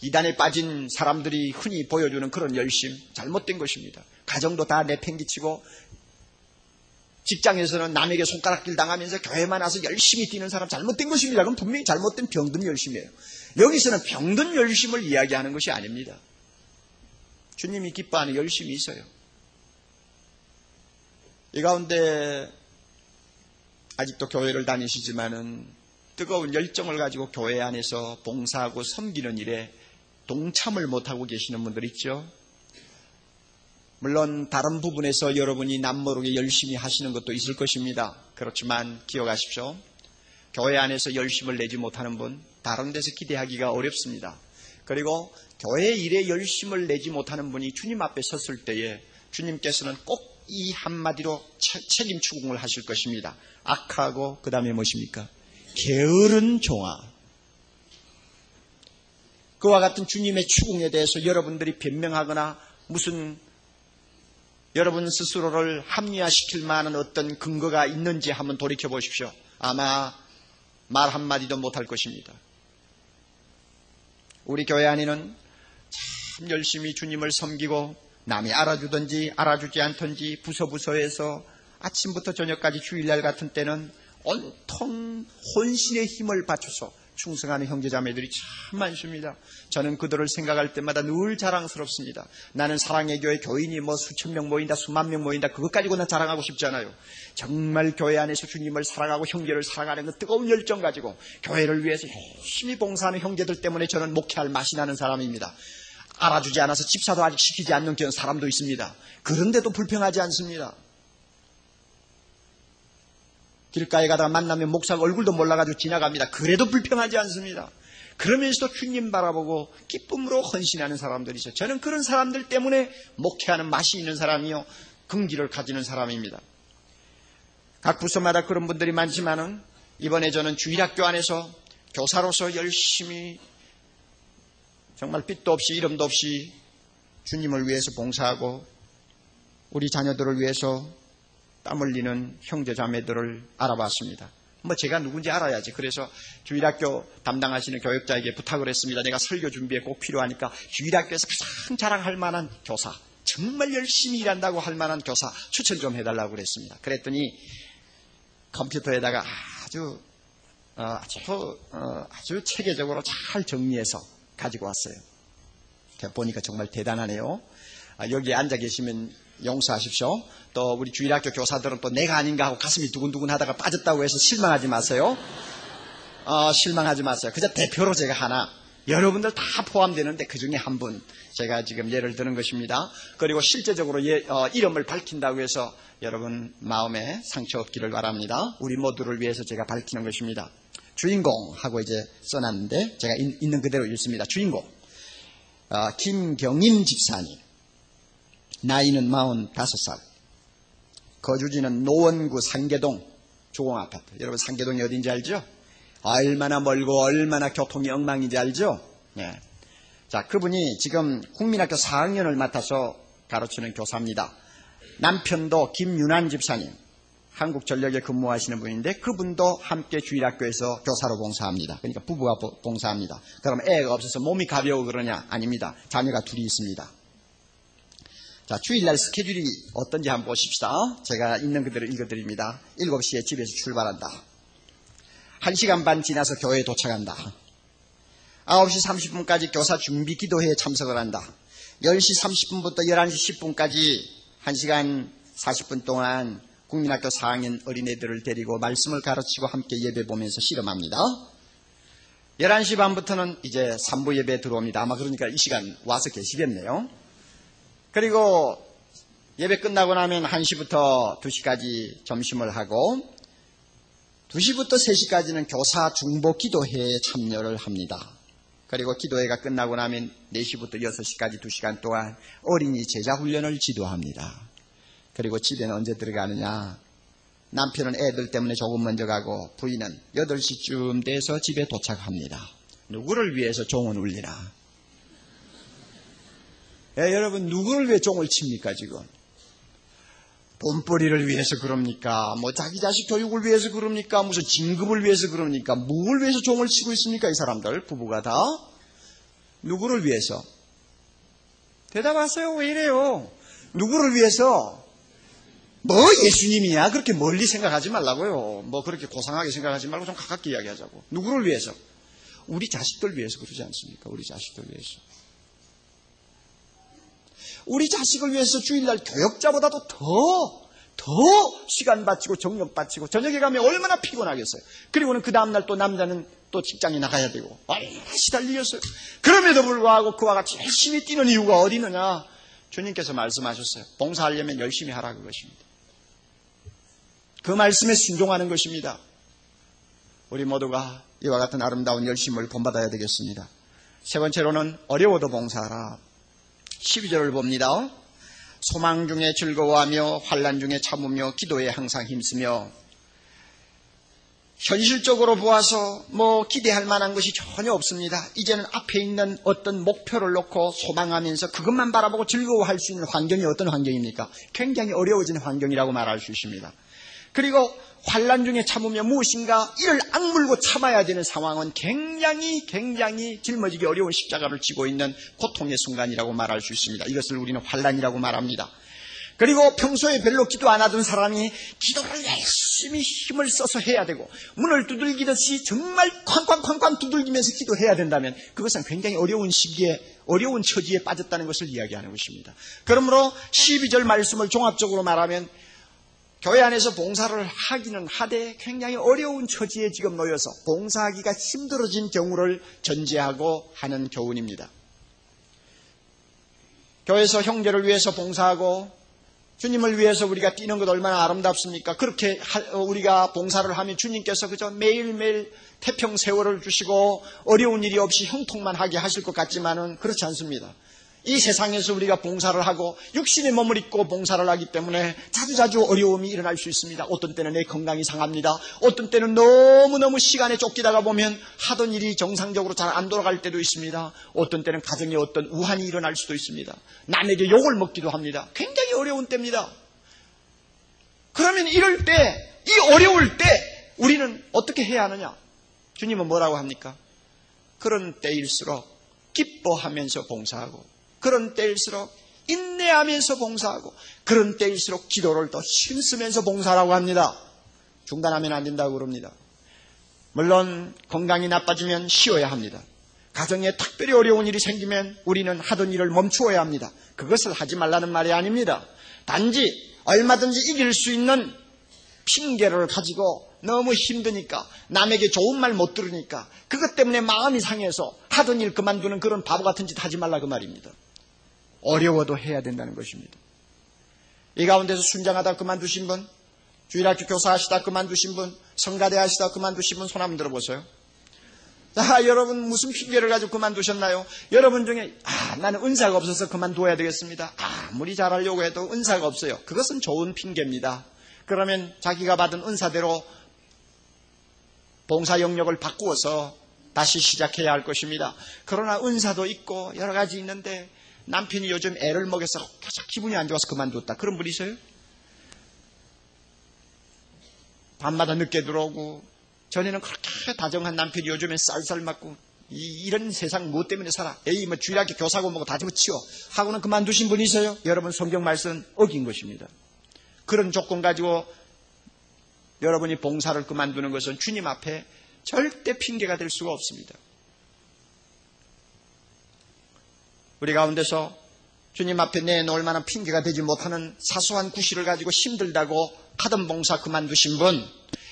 이단에 빠진 사람들이 흔히 보여주는 그런 열심, 잘못된 것입니다. 가정도 다 내팽개치고 직장에서는 남에게 손가락질 당하면서 교회만 와서 열심히 뛰는 사람, 잘못된 것입니다. 그건 분명히 잘못된 병든 열심이에요. 여기서는 병든 열심을 이야기하는 것이 아닙니다. 주님이 기뻐하는 열심이 있어요. 이 가운데 아직도 교회를 다니시지만은 뜨거운 열정을 가지고 교회 안에서 봉사하고 섬기는 일에 동참을 못하고 계시는 분들 있죠. 물론 다른 부분에서 여러분이 남모르게 열심히 하시는 것도 있을 것입니다. 그렇지만 기억하십시오. 교회 안에서 열심을 내지 못하는 분, 다른 데서 기대하기가 어렵습니다. 그리고 교회 일에 열심을 내지 못하는 분이 주님 앞에 섰을 때에 주님께서는 꼭 이 한마디로 책임 추궁을 하실 것입니다. 악하고 그 다음에 무엇입니까? 게으른 종아. 그와 같은 주님의 추궁에 대해서 여러분들이 변명하거나 무슨 여러분 스스로를 합리화시킬 만한 어떤 근거가 있는지 한번 돌이켜 보십시오. 아마 말 한마디도 못할 것입니다. 우리 교회 안에는 참 열심히 주님을 섬기고 남이 알아주든지 알아주지 않든지 부서부서해서 아침부터 저녁까지 주일날 같은 때는 온통 혼신의 힘을 바쳐서 충성하는 형제자매들이 참 많습니다. 저는 그들을 생각할 때마다 늘 자랑스럽습니다. 나는 사랑의 교회 교인이 뭐 수천 명 모인다, 수만 명 모인다, 그것 가지고는 자랑하고 싶지 않아요. 정말 교회 안에서 주님을 사랑하고 형제를 사랑하는 그 뜨거운 열정 가지고 교회를 위해서 열심히 봉사하는 형제들 때문에 저는 목회할 맛이 나는 사람입니다. 알아주지 않아서 집사도 아직 시키지 않는 그런 사람도 있습니다. 그런데도 불평하지 않습니다. 길가에 가다가 만나면 목사가 얼굴도 몰라가지고 지나갑니다. 그래도 불평하지 않습니다. 그러면서도 주님 바라보고 기쁨으로 헌신하는 사람들이죠. 저는 그런 사람들 때문에 목회하는 맛이 있는 사람이요, 긍지를 가지는 사람입니다. 각 부서마다 그런 분들이 많지만은 이번에 저는 주일학교 안에서 교사로서 열심히 정말 빛도 없이 이름도 없이 주님을 위해서 봉사하고 우리 자녀들을 위해서 땀 흘리는 형제 자매들을 알아봤습니다. 뭐 제가 누군지 알아야지. 그래서 주일학교 담당하시는 교육자에게 부탁을 했습니다. 내가 설교 준비에 꼭 필요하니까 주일학교에서 가장 자랑할 만한 교사, 정말 열심히 일한다고 할 만한 교사 추천 좀 해달라고 그랬습니다. 그랬더니 컴퓨터에다가 아주 체계적으로 잘 정리해서 가지고 왔어요. 보니까 정말 대단하네요. 여기 앉아 계시면 용서하십시오. 또 우리 주일학교 교사들은 또 내가 아닌가 하고 가슴이 두근두근 하다가 빠졌다고 해서 실망하지 마세요. 실망하지 마세요. 그저 대표로 제가 하나, 여러분들 다 포함되는데 그 중에 한 분 제가 지금 예를 드는 것입니다. 그리고 실제적으로 이름을 밝힌다고 해서 여러분 마음에 상처 없기를 바랍니다. 우리 모두를 위해서 제가 밝히는 것입니다. 주인공하고 이제 써놨는데 제가 있는 그대로 읽습니다. 주인공 김경임 집사님, 나이는 45살, 거주지는 노원구 상계동 주공아파트. 여러분 상계동이 어딘지 알죠? 얼마나 멀고 얼마나 교통이 엉망인지 알죠? 네. 자, 그분이 지금 국민학교 4학년을 맡아서 가르치는 교사입니다. 남편도 김윤환 집사님, 한국전력에 근무하시는 분인데 그분도 함께 주일학교에서 교사로 봉사합니다. 그러니까 부부가 봉사합니다. 그럼 애가 없어서 몸이 가벼워 그러냐? 아닙니다. 자녀가 둘이 있습니다. 자, 주일날 스케줄이 어떤지 한번 보십시다. 제가 있는 그대로 읽어드립니다. 7시에 집에서 출발한다. 1시간 반 지나서 교회에 도착한다. 9시 30분까지 교사 준비 기도회에 참석을 한다. 10시 30분부터 11시 10분까지 1시간 40분 동안 국민학교 4학년 어린애들을 데리고 말씀을 가르치고 함께 예배 보면서 씨름합니다. 11시 반부터는 이제 3부 예배 들어옵니다. 아마 그러니까 이 시간 와서 계시겠네요. 그리고 예배 끝나고 나면 1시부터 2시까지 점심을 하고 2시부터 3시까지는 교사 중보 기도회에 참여를 합니다. 그리고 기도회가 끝나고 나면 4시부터 6시까지 2시간 동안 어린이 제자 훈련을 지도합니다. 그리고 집에는 언제 들어가느냐? 남편은 애들 때문에 조금 먼저 가고 부인은 8시쯤 돼서 집에 도착합니다. 누구를 위해서 종은 울리나? 여러분, 누구를 위해 종을 칩니까 지금? 돈벌이를 위해서 그럽니까? 뭐 자기 자식 교육을 위해서 그럽니까? 무슨 진급을 위해서 그럽니까? 뭘 위해서 종을 치고 있습니까? 이 사람들 부부가 다 누구를 위해서? 대답하세요. 왜 이래요? 누구를 위해서? 뭐 예수님이야? 그렇게 멀리 생각하지 말라고요. 뭐 그렇게 고상하게 생각하지 말고 좀 가깝게 이야기하자고. 누구를 위해서? 우리 자식들 위해서 그러지 않습니까? 우리 자식들 위해서. 우리 자식을 위해서 주일날 교역자보다도 더 시간 바치고 정력 바치고 저녁에 가면 얼마나 피곤하겠어요. 그리고는 그 다음날 또 남자는 또 직장에 나가야 되고 얼마나 시달리겠어요. 그럼에도 불구하고 그와 같이 열심히 뛰는 이유가 어디 있느냐? 주님께서 말씀하셨어요. 봉사하려면 열심히 하라 그것입니다. 그 말씀에 순종하는 것입니다. 우리 모두가 이와 같은 아름다운 열심을 본받아야 되겠습니다. 세 번째로는 어려워도 봉사하라. 12절을 봅니다. 소망 중에 즐거워하며 환난 중에 참으며 기도에 항상 힘쓰며. 현실적으로 보아서 뭐 기대할 만한 것이 전혀 없습니다. 이제는 앞에 있는 어떤 목표를 놓고 소망하면서 그것만 바라보고 즐거워할 수 있는 환경이 어떤 환경입니까? 굉장히 어려워진 환경이라고 말할 수 있습니다. 그리고 환난 중에 참으며 무엇인가 이를 악물고 참아야 되는 상황은 굉장히 짊어지기 어려운 십자가를 지고 있는 고통의 순간이라고 말할 수 있습니다. 이것을 우리는 환난이라고 말합니다. 그리고 평소에 별로 기도 안 하던 사람이 기도를 열심히 힘을 써서 해야 되고 문을 두들기듯이 정말 쾅쾅쾅쾅 두들기면서 기도해야 된다면 그것은 굉장히 어려운 시기에 어려운 처지에 빠졌다는 것을 이야기하는 것입니다. 그러므로 12절 말씀을 종합적으로 말하면 교회 안에서 봉사를 하기는 하되 굉장히 어려운 처지에 지금 놓여서 봉사하기가 힘들어진 경우를 전제하고 하는 교훈입니다. 교회에서 형제를 위해서 봉사하고 주님을 위해서 우리가 뛰는 것 얼마나 아름답습니까? 그렇게 우리가 봉사를 하면 주님께서 그저 매일매일 태평세월을 주시고 어려운 일이 없이 형통만 하게 하실 것 같지만은 그렇지 않습니다. 이 세상에서 우리가 봉사를 하고 육신의 몸을 입고 봉사를 하기 때문에 자주자주 어려움이 일어날 수 있습니다. 어떤 때는 내 건강이 상합니다. 어떤 때는 너무너무 시간에 쫓기다가 보면 하던 일이 정상적으로 잘 안 돌아갈 때도 있습니다. 어떤 때는 가정에 어떤 우환이 일어날 수도 있습니다. 남에게 욕을 먹기도 합니다. 굉장히 어려운 때입니다. 그러면 이럴 때, 이 어려울 때 우리는 어떻게 해야 하느냐? 주님은 뭐라고 합니까? 그런 때일수록 기뻐하면서 봉사하고 그런 때일수록 인내하면서 봉사하고 그런 때일수록 기도를 더 힘쓰면서 봉사라고 합니다. 중단하면 안 된다고 그럽니다. 물론 건강이 나빠지면 쉬어야 합니다. 가정에 특별히 어려운 일이 생기면 우리는 하던 일을 멈추어야 합니다. 그것을 하지 말라는 말이 아닙니다. 단지 얼마든지 이길 수 있는 핑계를 가지고 너무 힘드니까 남에게 좋은 말 못 들으니까 그것 때문에 마음이 상해서 하던 일 그만두는 그런 바보 같은 짓 하지 말라 그 말입니다. 어려워도 해야 된다는 것입니다. 이 가운데서 순장하다 그만두신 분, 주일학교 교사하시다 그만두신 분, 성가대 하시다 그만두신 분 손 한번 들어보세요. 자, 여러분 무슨 핑계를 가지고 그만두셨나요? 여러분 중에 나는 은사가 없어서 그만둬야 되겠습니다. 아무리 잘하려고 해도 은사가 없어요. 그것은 좋은 핑계입니다. 그러면 자기가 받은 은사대로 봉사 영역을 바꾸어서 다시 시작해야 할 것입니다. 그러나 은사도 있고 여러 가지 있는데 남편이 요즘 애를 먹여서 계속 기분이 안 좋아서 그만뒀다. 그런 분 있어요? 밤마다 늦게 들어오고, 전에는 그렇게 다정한 남편이 요즘엔 쌀쌀 맞고, 이런 세상 뭐 때문에 살아? 에이, 뭐 주일학교 교사고 뭐고 다 집어치워. 하고는 그만두신 분이 있어요? 여러분, 성경 말씀 어긴 것입니다. 그런 조건 가지고 여러분이 봉사를 그만두는 것은 주님 앞에 절대 핑계가 될 수가 없습니다. 우리 가운데서 주님 앞에 내놓을 만한 핑계가 되지 못하는 사소한 구실을 가지고 힘들다고 하던 봉사 그만두신 분,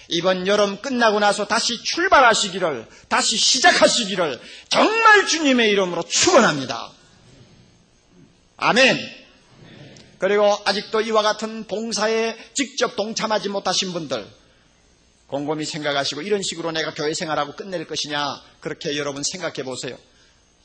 이번 여름 끝나고 나서 다시 출발하시기를, 다시 시작하시기를 정말 주님의 이름으로 축원합니다. 아멘. 그리고 아직도 이와 같은 봉사에 직접 동참하지 못하신 분들, 곰곰이 생각하시고 이런 식으로 내가 교회 생활하고 끝낼 것이냐, 그렇게 여러분 생각해 보세요.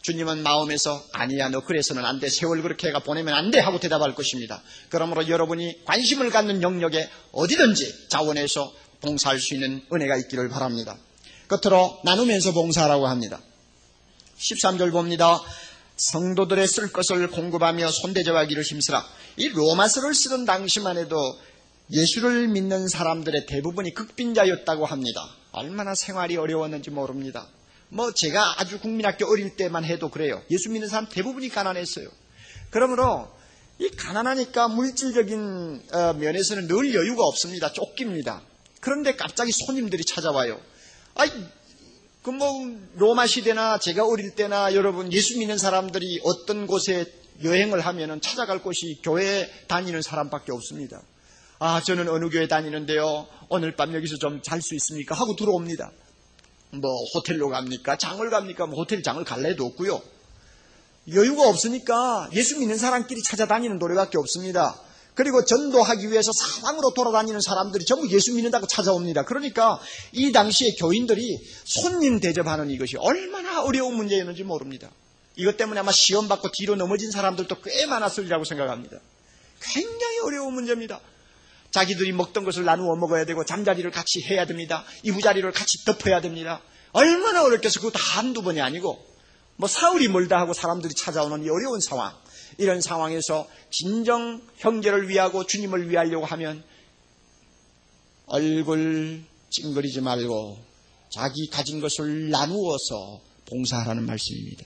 주님은 마음에서 아니야, 너 그래서는 안 돼, 세월 그렇게 해가 보내면 안 돼 하고 대답할 것입니다. 그러므로 여러분이 관심을 갖는 영역에 어디든지 자원해서 봉사할 수 있는 은혜가 있기를 바랍니다. 끝으로 나누면서 봉사하라고 합니다. 13절 봅니다. 성도들의 쓸 것을 공급하며 손대접하기를 힘쓰라. 이 로마서를 쓰던 당시만 해도 예수를 믿는 사람들의 대부분이 극빈자였다고 합니다. 얼마나 생활이 어려웠는지 모릅니다. 제가 아주 국민학교 어릴 때만 해도 그래요. 예수 믿는 사람 대부분이 가난했어요. 그러므로 이 가난하니까 물질적인 면에서는 늘 여유가 없습니다. 쫓깁니다. 그런데 갑자기 손님들이 찾아와요. 로마 시대나 제가 어릴 때나 여러분 예수 믿는 사람들이 어떤 곳에 여행을 하면은 찾아갈 곳이 교회 다니는 사람밖에 없습니다. 저는 어느 교회 다니는데요. 오늘 밤 여기서 좀 잘 수 있습니까? 하고 들어옵니다. 호텔로 갑니까? 장을 갑니까? 호텔 장을 갈 애도 없고요. 여유가 없으니까 예수 믿는 사람끼리 찾아다니는 노래밖에 없습니다. 그리고 전도하기 위해서 사방으로 돌아다니는 사람들이 전부 예수 믿는다고 찾아옵니다. 그러니까 이 당시에 교인들이 손님 대접하는 이것이 얼마나 어려운 문제였는지 모릅니다. 이것 때문에 아마 시험 받고 뒤로 넘어진 사람들도 꽤 많았으리라고 생각합니다. 굉장히 어려운 문제입니다. 자기들이 먹던 것을 나누어 먹어야 되고 잠자리를 같이 해야 됩니다. 이부자리를 같이 덮어야 됩니다. 얼마나 어렵겠어. 그것도 한두 번이 아니고 사흘이 멀다 하고 사람들이 찾아오는 이 어려운 상황, 이런 상황에서 진정 형제를 위하고 주님을 위하려고 하면 얼굴 찡그리지 말고 자기 가진 것을 나누어서 봉사하라는 말씀입니다.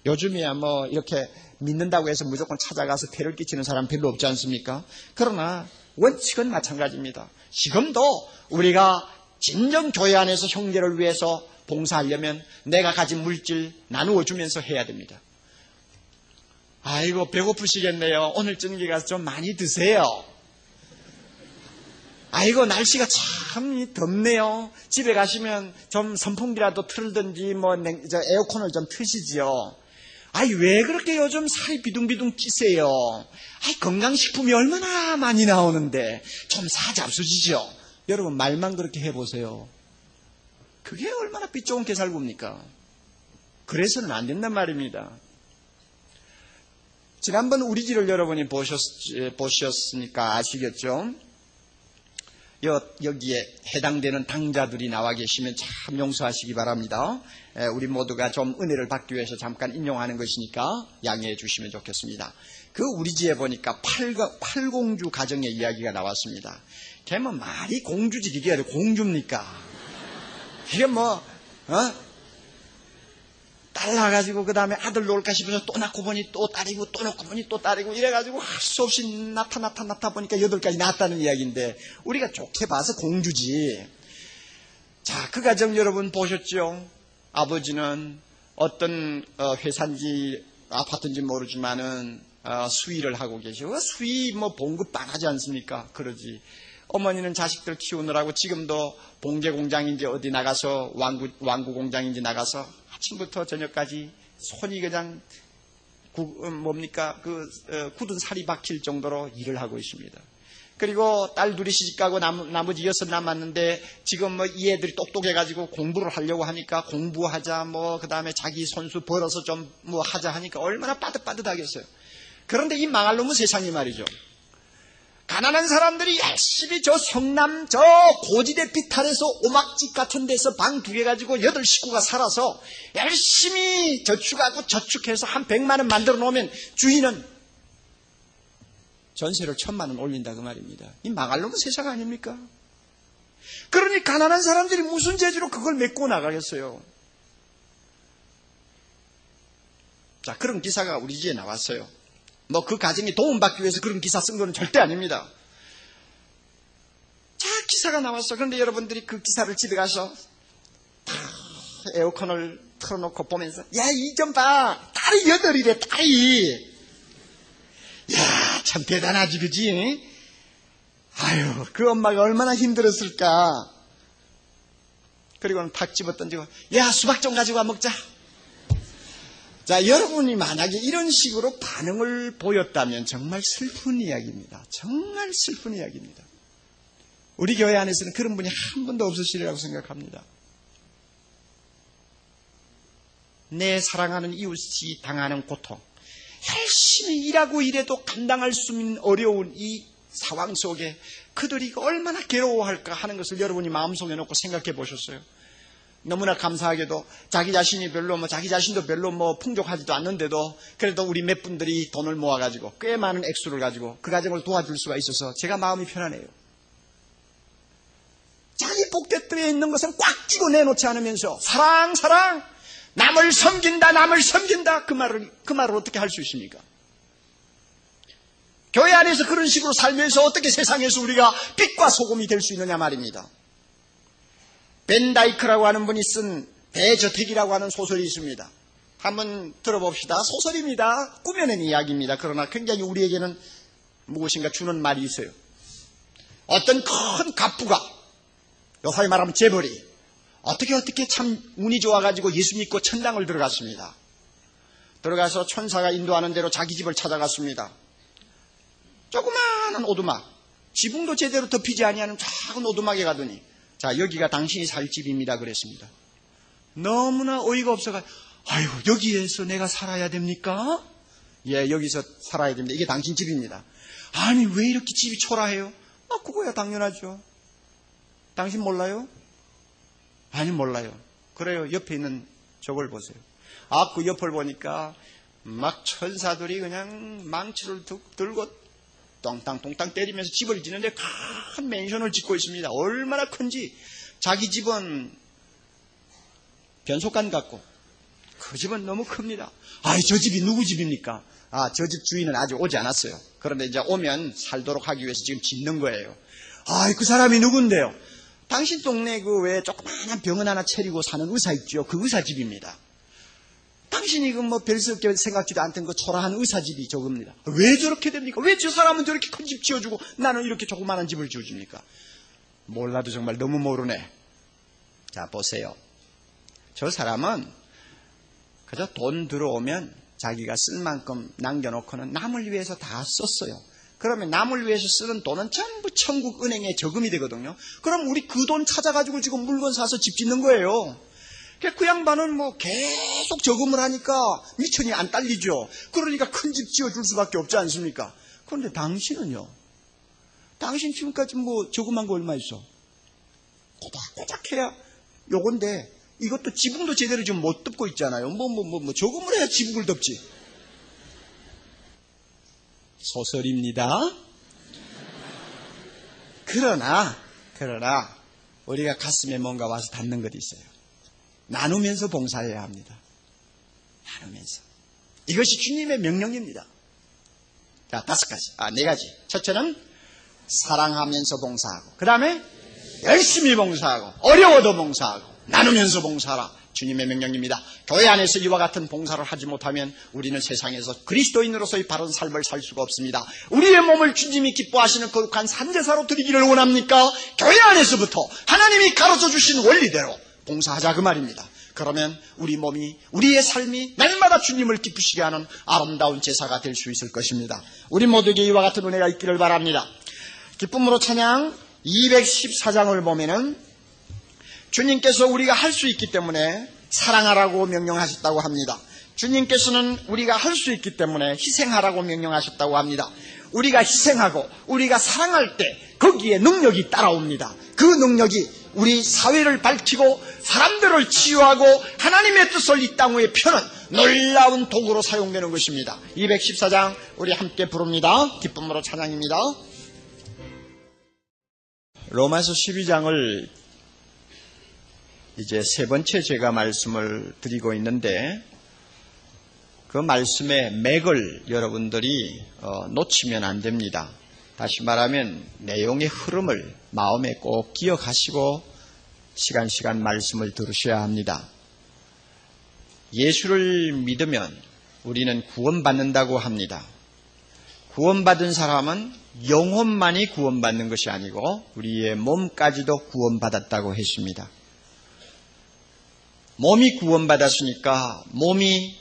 요즘이야 이렇게 믿는다고 해서 무조건 찾아가서 폐를 끼치는 사람 별로 없지 않습니까? 그러나 원칙은 마찬가지입니다. 지금도 우리가 진정 교회 안에서 형제를 위해서 봉사하려면 내가 가진 물질 나누어 주면서 해야 됩니다. 아이고 배고프시겠네요. 오늘 저녁에 가서 좀 많이 드세요. 아이고 날씨가 참 덥네요. 집에 가시면 좀 선풍기라도 틀든지 에어컨을 좀 트시지요. 왜 그렇게 요즘 살이 비둥비둥 찌세요? 건강식품이 얼마나 많이 나오는데 좀 사잡수지죠. 여러분 말만 그렇게 해보세요. 그게 얼마나 삐쩍은 개살구입니까? 그래서는 안 된단 말입니다. 지난번 우리 집을 여러분이 보셨으니까 아시겠죠? 여기에 해당되는 당자들이 나와 계시면 참 용서하시기 바랍니다. 우리 모두가 좀 은혜를 받기 위해서 잠깐 인용하는 것이니까 양해해 주시면 좋겠습니다. 그 우리 집에 보니까 팔공주 가정의 이야기가 나왔습니다. 걔 말이 공주지 이게 공주입니까? 이게 딸 낳아가지고 그 다음에 아들 놓을까 싶어서 또 낳고 보니 또 딸이고 또 낳고 보니 또 딸이고 이래가지고 할 수 없이 낳다 보니까 8가지 낳았다는 이야기인데 우리가 좋게 봐서 공주지. 자, 그 가정 여러분 보셨죠? 아버지는 어떤 회사인지 아파트인지 모르지만은 수의를 하고 계시고 수의 봉급 안 하지 않습니까? 그러지. 어머니는 자식들 키우느라고 지금도 봉제 공장인지 어디 나가서 왕구 공장인지 나가서 아침부터 저녁까지 손이 그냥 굳은 살이 박힐 정도로 일을 하고 있습니다. 그리고 딸 둘이 시집가고 나머지 6 남았는데 지금 이 애들이 똑똑해가지고 공부를 하려고 하니까 공부하자 그 다음에 자기 손수 벌어서 좀 하자 하니까 얼마나 빠듯빠듯하겠어요. 그런데 이 망할 놈의 세상이 말이죠. 가난한 사람들이 열심히 저 성남 저 고지대 비탈에서 오막집 같은 데서 방 2개 가지고 8식구가 살아서 열심히 저축하고 저축해서 한 100만 원 만들어 놓으면 주인은 전세를 1000만 원 올린다 그 말입니다. 이 망할 놈은 세상 아닙니까? 그러니 가난한 사람들이 무슨 재주로 그걸 메꾸고 나가겠어요? 자, 그런 기사가 우리 집에 나왔어요. 뭐 그 가정이 도움받기 위해서 그런 기사 쓴 건 절대 아닙니다. 자, 기사가 나왔어. 그런데 여러분들이 그 기사를 집에 가서 에어컨을 틀어놓고 보면서 야, 이 좀 봐. 딸이 8이래, 딸이. 야, 참 대단하지, 그지? 아유, 그 엄마가 얼마나 힘들었을까. 그리고는 탁 집어 던지고 야, 수박 좀 가지고 와 먹자. 자, 여러분이 만약에 이런 식으로 반응을 보였다면 정말 슬픈 이야기입니다. 정말 슬픈 이야기입니다. 우리 교회 안에서는 그런 분이 한 분도 없으시리라고 생각합니다. 내 사랑하는 이웃이 당하는 고통, 열심히 일하고 일해도 감당할 수 있는 어려운 이 상황 속에 그들이 얼마나 괴로워할까 하는 것을 여러분이 마음속에 놓고 생각해 보셨어요? 너무나 감사하게도 자기 자신이 자기 자신도 별로 풍족하지도 않는데도 그래도 우리 몇 분들이 돈을 모아가지고 꽤 많은 액수를 가지고 그 가정을 도와줄 수가 있어서 제가 마음이 편하네요. 자기 복대뼈에 있는 것은 꽉 쥐고 내놓지 않으면서 사랑 남을 섬긴다 그 말을 어떻게 할 수 있습니까? 교회 안에서 그런 식으로 살면서 어떻게 세상에서 우리가 빛과 소금이 될 수 있느냐 말입니다. 벤 다이크라고 하는 분이 쓴 대저택이라고 하는 소설이 있습니다. 한번 들어봅시다. 소설입니다. 꾸며낸 이야기입니다. 그러나 굉장히 우리에게는 무엇인가 주는 말이 있어요. 어떤 큰 갑부가, 요사이 말하면 재벌이, 어떻게 참 운이 좋아가지고 예수 믿고 천당을 들어갔습니다. 들어가서 천사가 인도하는 대로 자기 집을 찾아갔습니다. 조그마한 오두막, 지붕도 제대로 덮이지 아니하는 작은 오두막에 가더니 자, 여기가 당신이 살 집입니다 그랬습니다. 너무나 어이가 없어가지고 아유, 여기에서 내가 살아야 됩니까? 예, 여기서 살아야 됩니다. 이게 당신 집입니다. 아니, 왜 이렇게 집이 초라해요? 그거야 당연하죠. 당신 몰라요? 아니, 몰라요. 그래요. 옆에 있는 저걸 보세요. 그 옆을 보니까 막 천사들이 그냥 망치를 들고 똥땅 때리면서 집을 짓는데 큰 맨션을 짓고 있습니다. 얼마나 큰지. 자기 집은 변속관 같고 그 집은 너무 큽니다. 저 집이 누구 집입니까? 저 집 주인은 아직 오지 않았어요. 그런데 이제 오면 살도록 하기 위해서 지금 짓는 거예요. 그 사람이 누군데요? 당신 동네 그 왜 조그마한 병원 하나 차리고 사는 의사 있죠? 그 의사 집입니다. 당신이 별스럽게 생각지도 않던 그 초라한 의사집이 저겁니다. 왜 저렇게 됩니까? 왜 저 사람은 저렇게 큰 집 지어주고 나는 이렇게 조그마한 집을 지어줍니까? 몰라도 정말 너무 모르네. 자, 보세요. 저 사람은 그저 돈 들어오면 자기가 쓸 만큼 남겨놓고는 남을 위해서 다 썼어요. 그러면 남을 위해서 쓰는 돈은 전부 천국 은행에 저금이 되거든요. 그럼 우리 그 돈 찾아가지고 지금 물건 사서 집 짓는 거예요. 그 양반은 계속 저금을 하니까 미천이 안 딸리죠. 그러니까 큰 집 지어줄 수밖에 없지 않습니까? 그런데 당신은요? 당신 지금까지 저금한 거 얼마 있어? 꼬닥꼬닥해야 요건데 이것도 지붕도 제대로 지금 못 덮고 있잖아요. 저금을 해야 지붕을 덮지. 소설입니다. 그러나 우리가 가슴에 뭔가 와서 닿는 것이 있어요. 나누면서 봉사해야 합니다. 나누면서. 이것이 주님의 명령입니다. 자, 5가지. 4가지. 첫째는 사랑하면서 봉사하고, 그 다음에 열심히 봉사하고, 어려워도 봉사하고, 나누면서 봉사하라. 주님의 명령입니다. 교회 안에서 이와 같은 봉사를 하지 못하면 우리는 세상에서 그리스도인으로서의 바른 삶을 살 수가 없습니다. 우리의 몸을 주님이 기뻐하시는 거룩한 산제사로 드리기를 원합니까? 교회 안에서부터 하나님이 가르쳐 주신 원리대로 봉사하자 그 말입니다. 그러면 우리 몸이, 우리의 삶이 날마다 주님을 기쁘시게 하는 아름다운 제사가 될 수 있을 것입니다. 우리 모두에게 이와 같은 은혜가 있기를 바랍니다. 기쁨으로 찬양 214장을 보면은 주님께서 우리가 할 수 있기 때문에 사랑하라고 명령하셨다고 합니다. 주님께서는 우리가 할 수 있기 때문에 희생하라고 명령하셨다고 합니다. 우리가 희생하고 우리가 사랑할 때 거기에 능력이 따라옵니다. 그 능력이 우리 사회를 밝히고 사람들을 치유하고 하나님의 뜻을 이 땅 위에 펴는 놀라운 도구로 사용되는 것입니다. 214장 우리 함께 부릅니다. 기쁨으로 찬양입니다. 로마서 12장을 이제 세 번째 제가 말씀을 드리고 있는데 그 말씀의 맥을 여러분들이 놓치면 안 됩니다. 다시 말하면 내용의 흐름을 마음에 꼭 기억하시고 시간 말씀을 들으셔야 합니다. 예수를 믿으면 우리는 구원받는다고 합니다. 구원받은 사람은 영혼만이 구원받는 것이 아니고 우리의 몸까지도 구원받았다고 했습니다. 몸이 구원받았으니까 몸이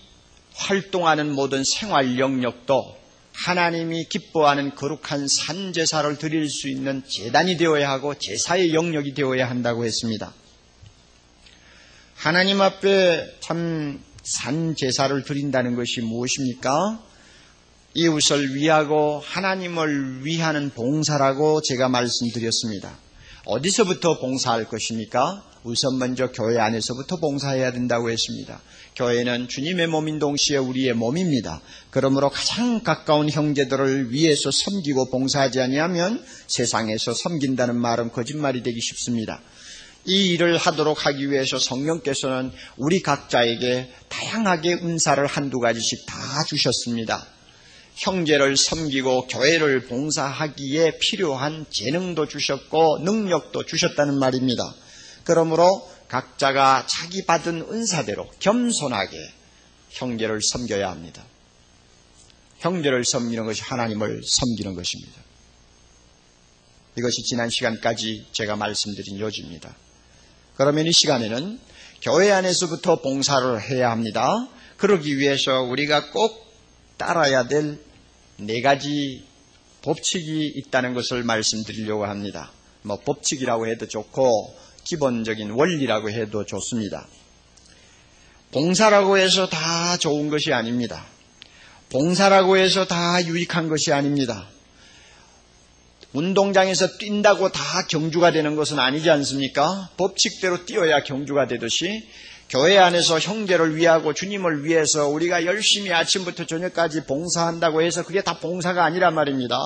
활동하는 모든 생활 영역도 하나님이 기뻐하는 거룩한 산제사를 드릴 수 있는 제단이 되어야 하고 제사의 영역이 되어야 한다고 했습니다. 하나님 앞에 참 산제사를 드린다는 것이 무엇입니까? 이웃을 위하고 하나님을 위하는 봉사라고 제가 말씀드렸습니다. 어디서부터 봉사할 것입니까? 우선 먼저 교회 안에서부터 봉사해야 된다고 했습니다. 교회는 주님의 몸인 동시에 우리의 몸입니다. 그러므로 가장 가까운 형제들을 위해서 섬기고 봉사하지 아니하면 세상에서 섬긴다는 말은 거짓말이 되기 쉽습니다. 이 일을 하도록 하기 위해서 성령께서는 우리 각자에게 다양하게 은사를 한두 가지씩 다 주셨습니다. 형제를 섬기고 교회를 봉사하기에 필요한 재능도 주셨고 능력도 주셨다는 말입니다. 그러므로 각자가 자기 받은 은사대로 겸손하게 형제를 섬겨야 합니다. 형제를 섬기는 것이 하나님을 섬기는 것입니다. 이것이 지난 시간까지 제가 말씀드린 요지입니다. 그러면 이 시간에는 교회 안에서부터 봉사를 해야 합니다. 그러기 위해서 우리가 꼭 따라야 될 4가지 법칙이 있다는 것을 말씀드리려고 합니다. 법칙이라고 해도 좋고 기본적인 원리라고 해도 좋습니다. 봉사라고 해서 다 좋은 것이 아닙니다. 봉사라고 해서 다 유익한 것이 아닙니다. 운동장에서 뛴다고 다 경주가 되는 것은 아니지 않습니까? 법칙대로 뛰어야 경주가 되듯이 교회 안에서 형제를 위하고 주님을 위해서 우리가 열심히 아침부터 저녁까지 봉사한다고 해서 그게 다 봉사가 아니란 말입니다.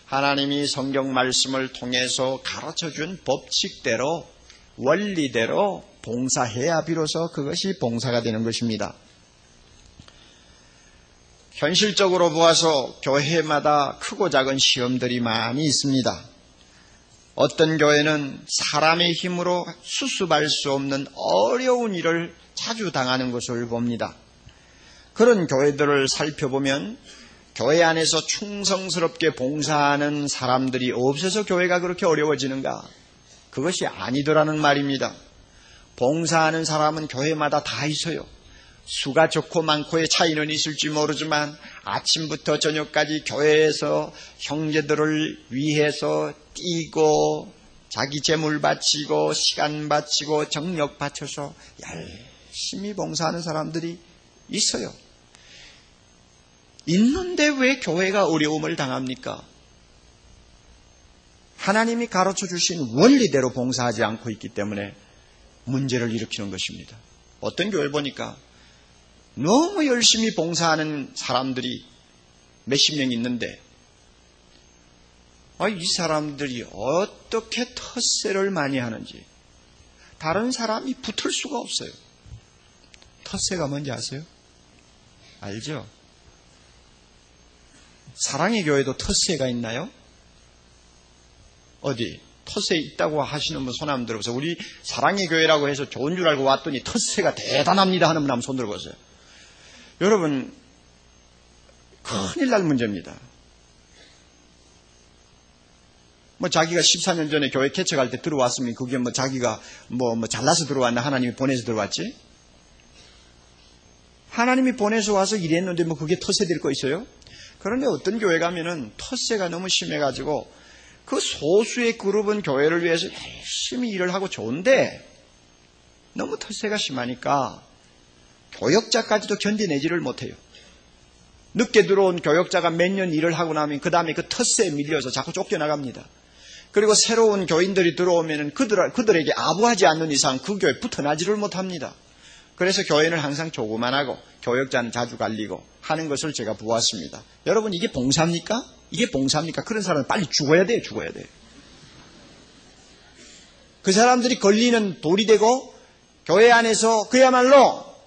하나님이 성경 말씀을 통해서 가르쳐준 법칙대로 원리대로 봉사해야 비로소 그것이 봉사가 되는 것입니다. 현실적으로 보아서 교회마다 크고 작은 시험들이 많이 있습니다. 어떤 교회는 사람의 힘으로 수습할 수 없는 어려운 일을 자주 당하는 것을 봅니다. 그런 교회들을 살펴보면 교회 안에서 충성스럽게 봉사하는 사람들이 없어서 교회가 그렇게 어려워지는가? 그것이 아니더라는 말입니다. 봉사하는 사람은 교회마다 다 있어요. 수가 좋고 많고의 차이는 있을지 모르지만 아침부터 저녁까지 교회에서 형제들을 위해서 뛰고 자기 재물 바치고 시간 바치고 정력 바쳐서 열심히 봉사하는 사람들이 있어요. 있는데 왜 교회가 어려움을 당합니까? 하나님이 가르쳐 주신 원리대로 봉사하지 않고 있기 때문에 문제를 일으키는 것입니다. 어떤 교회를 보니까 너무 열심히 봉사하는 사람들이 몇십 명 있는데 이 사람들이 어떻게 텃세를 많이 하는지 다른 사람이 붙을 수가 없어요. 텃세가 뭔지 아세요? 알죠? 사랑의 교회도 텃세가 있나요? 어디? 텃세 있다고 하시는 분 손 한번 들어보세요. 우리 사랑의 교회라고 해서 좋은 줄 알고 왔더니 텃세가 대단합니다 하는 분 한번 손 들어보세요. 여러분, 큰일 날 문제입니다. 자기가 14년 전에 교회 개척할 때 들어왔으면 그게 자기가 잘나서 들어왔나 하나님이 보내서 들어왔지? 하나님이 보내서 와서 일했는데 그게 텃세 될 거 있어요? 그런데 어떤 교회 가면은 텃세가 너무 심해가지고 그 소수의 그룹은 교회를 위해서 열심히 일을 하고 좋은데 너무 텃세가 심하니까 교역자까지도 견뎌내지를 못해요. 늦게 들어온 교역자가 몇 년 일을 하고 나면 그 다음에 그 텃세에 밀려서 자꾸 쫓겨나갑니다. 그리고 새로운 교인들이 들어오면 그들에게 아부하지 않는 이상 그 교회에 붙어나지를 못합니다. 그래서 교회는 항상 조그만하고 교역자는 자주 갈리고 하는 것을 제가 보았습니다. 여러분, 이게 봉사입니까? 이게 봉사입니까? 그런 사람은 빨리 죽어야 돼요. 죽어야 돼요. 그 사람들이 걸리는 돌이 되고 교회 안에서 그야말로